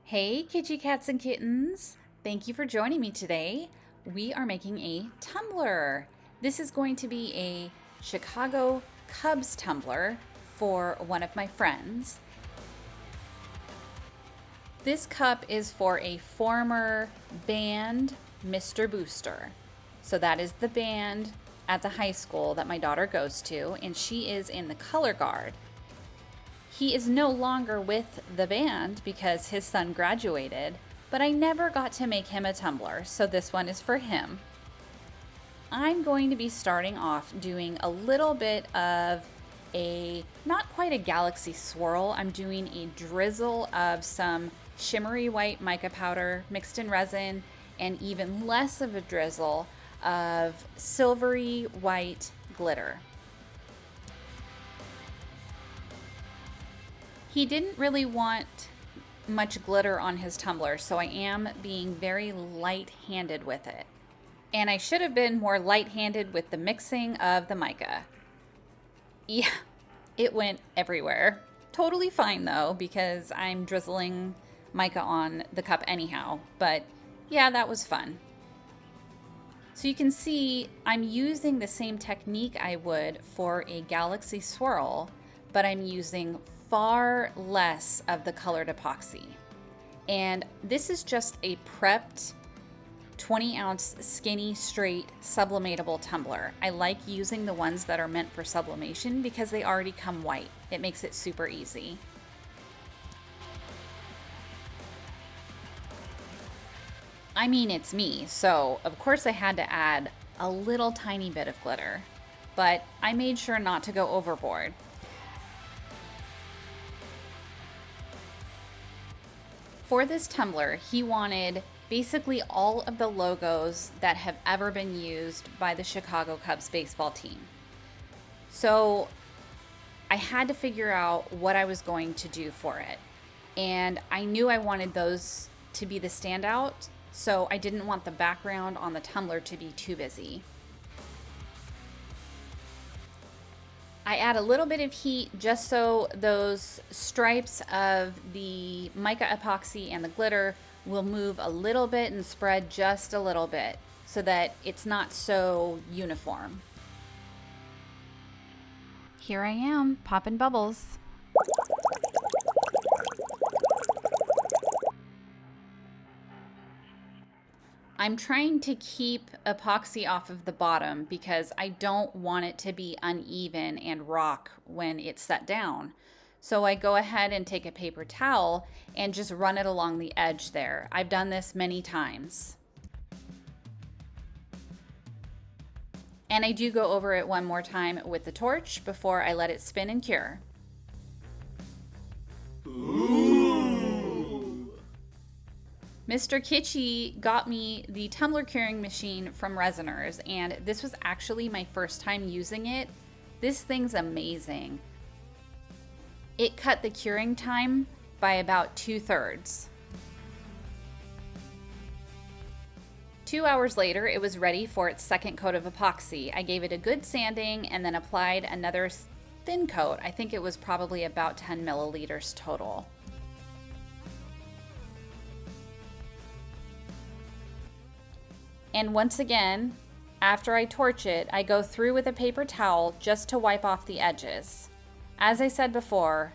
Hey, kitty cats and kittens. Thank you for joining me today. We are making a tumbler. This is going to be a Chicago Cubs tumbler for one of my friends. This cup is for a former band, Mr. Booster. So that is the band at the high school that my daughter goes to, and she is in the color guard. He is no longer with the band because his son graduated, but I never got to make him a tumbler, so this one is for him. I'm going to be starting off doing a little bit of not quite a galaxy swirl. I'm doing a drizzle of some shimmery white mica powder mixed in resin, and even less of a drizzle of silvery white glitter. He didn't really want much glitter on his tumbler, so I am being very light-handed with it. And I should have been more light-handed with the mixing of the mica. Yeah, it went everywhere. Totally fine though, because I'm drizzling mica on the cup anyhow, but yeah, that was fun. So you can see I'm using the same technique I would for a galaxy swirl, but I'm using far less of the colored epoxy. And this is just a prepped 20-ounce skinny straight sublimatable tumbler. I like using the ones that are meant for sublimation because they already come white. It makes it super easy. I mean, it's me, so of course I had to add a little tiny bit of glitter, but I made sure not to go overboard. For this tumbler, he wanted basically all of the logos that have ever been used by the Chicago Cubs baseball team. So I had to figure out what I was going to do for it. And I knew I wanted those to be the standout, so I didn't want the background on the tumbler to be too busy. I add a little bit of heat just so those stripes of the mica epoxy and the glitter will move a little bit and spread just a little bit so that it's not so uniform. Here I am, popping bubbles. I'm trying to keep epoxy off of the bottom because I don't want it to be uneven and rock when it's set down. So I go ahead and take a paper towel and just run it along the edge there. I've done this many times. And I do go over it one more time with the torch before I let it spin and cure. Mr. Kitschy got me the tumbler curing machine from Resiners, and this was actually my first time using it. This thing's amazing. It cut the curing time by about 2/3. 2 hours later, it was ready for its second coat of epoxy. I gave it a good sanding and then applied another thin coat. I think it was probably about 10 milliliters total. And once again, after I torch it, I go through with a paper towel just to wipe off the edges. As I said before,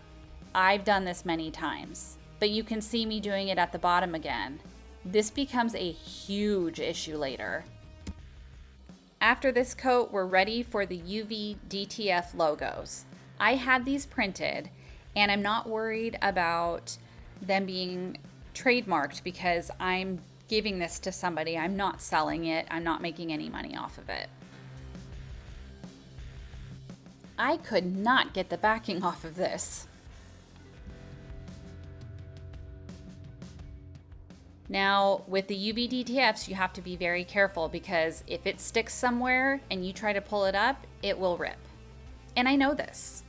I've done this many times, but you can see me doing it at the bottom again. This becomes a huge issue later. After this coat, we're ready for the UV DTF logos. I had these printed, and I'm not worried about them being trademarked because I'm giving this to somebody. I'm not selling it. I'm not making any money off of it. I could not get the backing off of this. Now, with the UV DTFs, you have to be very careful because if it sticks somewhere and you try to pull it up, it will rip. And I know this.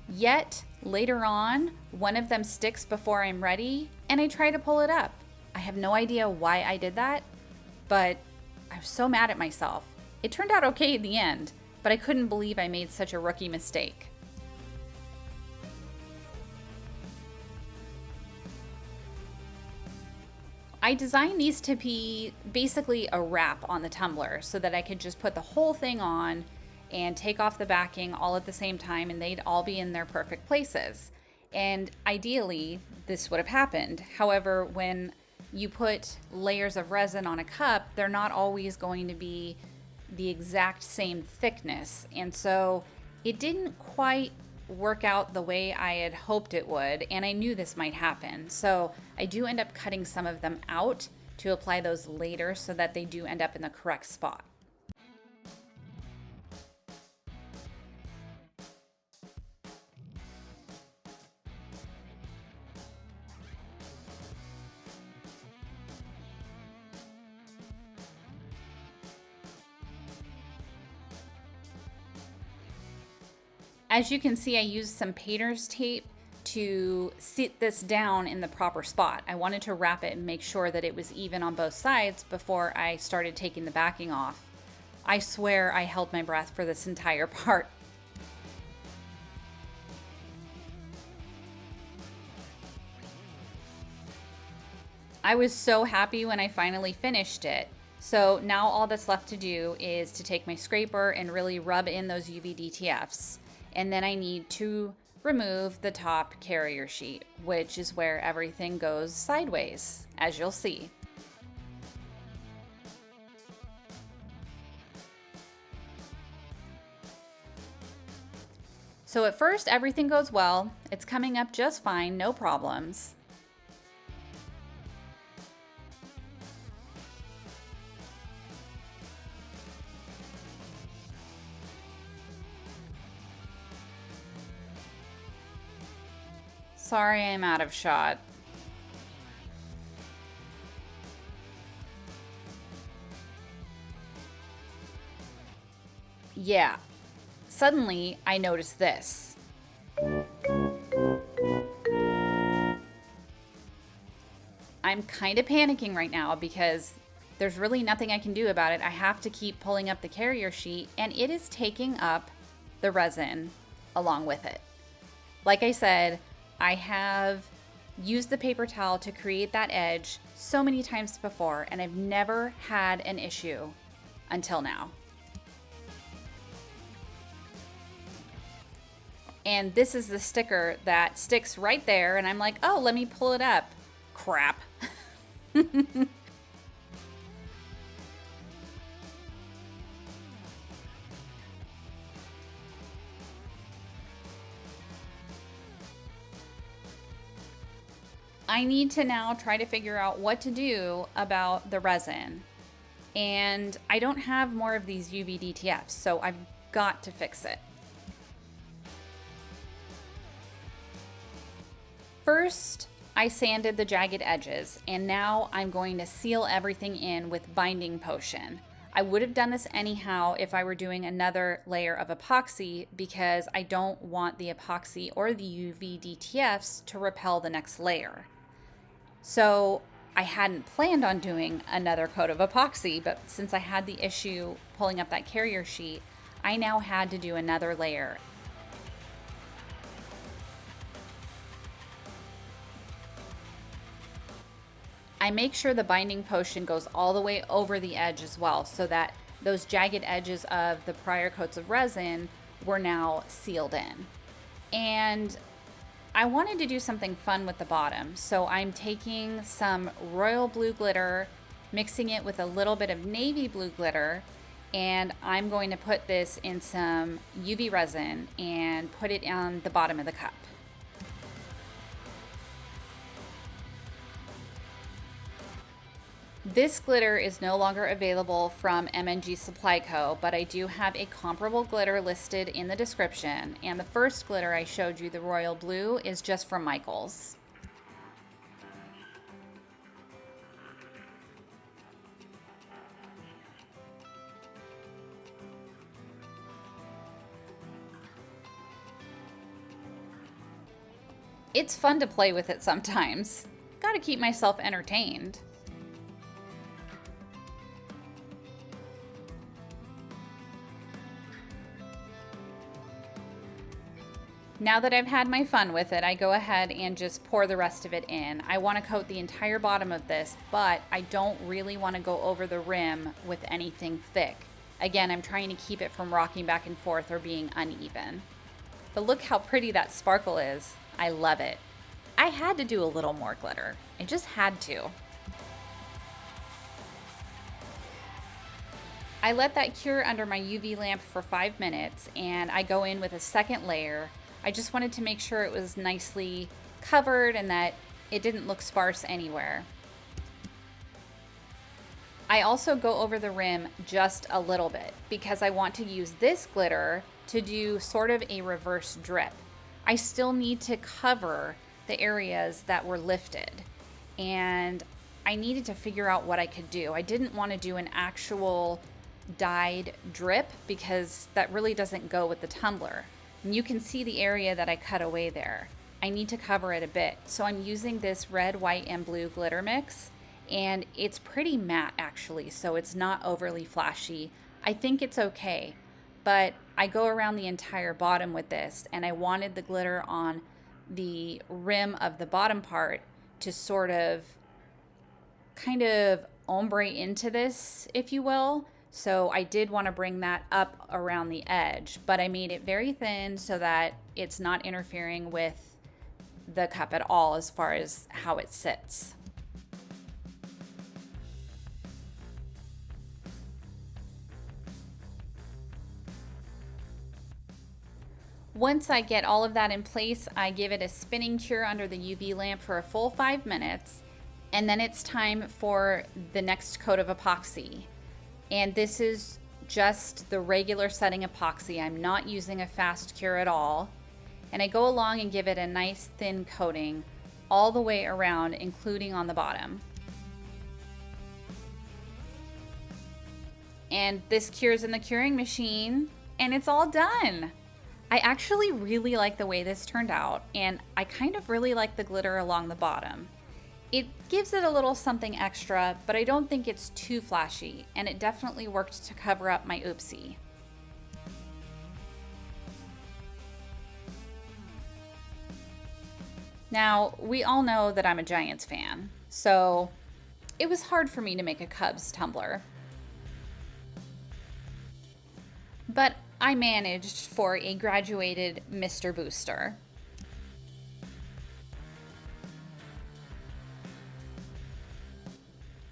Yet, later on, one of them sticks before I'm ready, and I try to pull it up. I have no idea why I did that, but I was so mad at myself. It turned out okay in the end, but I couldn't believe I made such a rookie mistake. I designed these to be basically a wrap on the tumbler so that I could just put the whole thing on and take off the backing all at the same time, and they'd all be in their perfect places. And ideally, this would have happened. However, when you put layers of resin on a cup, they're not always going to be the exact same thickness. And so it didn't quite work out the way I had hoped it would, and I knew this might happen. So I do end up cutting some of them out to apply those later so that they do end up in the correct spot. As you can see, I used some painter's tape to sit this down in the proper spot. I wanted to wrap it and make sure that it was even on both sides before I started taking the backing off. I swear I held my breath for this entire part. I was so happy when I finally finished it. So now all that's left to do is to take my scraper and really rub in those UV DTFs. And then I need to remove the top carrier sheet, which is where everything goes sideways, as you'll see. So at first everything goes well. It's coming up just fine, no problems. Sorry, I'm out of shot. Yeah, suddenly I noticed this. I'm kind of panicking right now because there's really nothing I can do about it. I have to keep pulling up the carrier sheet, and it is taking up the resin along with it. Like I said, I have used the paper towel to create that edge so many times before, and I've never had an issue until now. And this is the sticker that sticks right there, and I'm like, oh, let me pull it up. Crap. I need to now try to figure out what to do about the resin. And I don't have more of these UV DTFs, so I've got to fix it. First, I sanded the jagged edges, and now I'm going to seal everything in with binding potion. I would have done this anyhow if I were doing another layer of epoxy because I don't want the epoxy or the UV DTFs to repel the next layer. So I hadn't planned on doing another coat of epoxy, but since I had the issue pulling up that carrier sheet, I now had to do another layer. I make sure the binding potion goes all the way over the edge as well, so that those jagged edges of the prior coats of resin were now sealed in. And I wanted to do something fun with the bottom, so I'm taking some royal blue glitter, mixing it with a little bit of navy blue glitter, and I'm going to put this in some UV resin and put it on the bottom of the cup. This glitter is no longer available from M&G Supply Co., but I do have a comparable glitter listed in the description, and the first glitter I showed you, the royal blue, is just from Michael's. It's fun to play with it sometimes. Gotta keep myself entertained. Now that I've had my fun with it, I go ahead and just pour the rest of it in. I want to coat the entire bottom of this, but I don't really want to go over the rim with anything thick. Again, I'm trying to keep it from rocking back and forth or being uneven. But look how pretty that sparkle is. I love it. I had to do a little more glitter. I just had to. I let that cure under my UV lamp for 5 minutes, and I go in with a second layer. I just wanted to make sure it was nicely covered and that it didn't look sparse anywhere. I also go over the rim just a little bit because I want to use this glitter to do sort of a reverse drip. I still need to cover the areas that were lifted, and I needed to figure out what I could do. I didn't want to do an actual dyed drip because that really doesn't go with the tumbler. And you can see the area that I cut away there. I need to cover it a bit. So I'm using this red, white, and blue glitter mix, and it's pretty matte actually, so it's not overly flashy. I think it's okay, but I go around the entire bottom with this, and I wanted the glitter on the rim of the bottom part to sort of kind of ombre into this, if you will. So I did want to bring that up around the edge, but I made it very thin so that it's not interfering with the cup at all as far as how it sits. Once I get all of that in place, I give it a spinning cure under the UV lamp for a full 5 minutes, and then it's time for the next coat of epoxy. And this is just the regular setting epoxy. I'm not using a fast cure at all. And I go along and give it a nice thin coating all the way around, including on the bottom. And this cures in the curing machine, and it's all done. I actually really like the way this turned out, and I kind of really like the glitter along the bottom. It gives it a little something extra, but I don't think it's too flashy, and it definitely worked to cover up my oopsie. Now, we all know that I'm a Giants fan, so it was hard for me to make a Cubs tumbler. But I managed for a graduated Mr. Booster.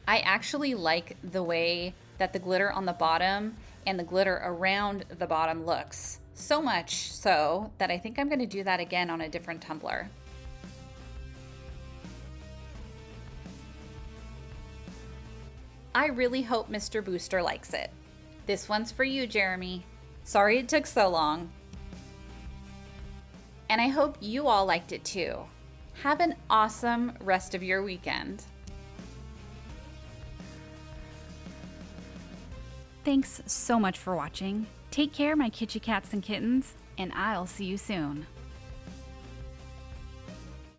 I actually like the way that the glitter on the bottom and the glitter around the bottom looks. So much so that I think I'm going to do that again on a different tumbler. I really hope Mr. Booster likes it. This one's for you, Jeremy. Sorry it took so long. And I hope you all liked it too. Have an awesome rest of your weekend. Thanks so much for watching. Take care, my kitty cats and kittens, and I'll see you soon.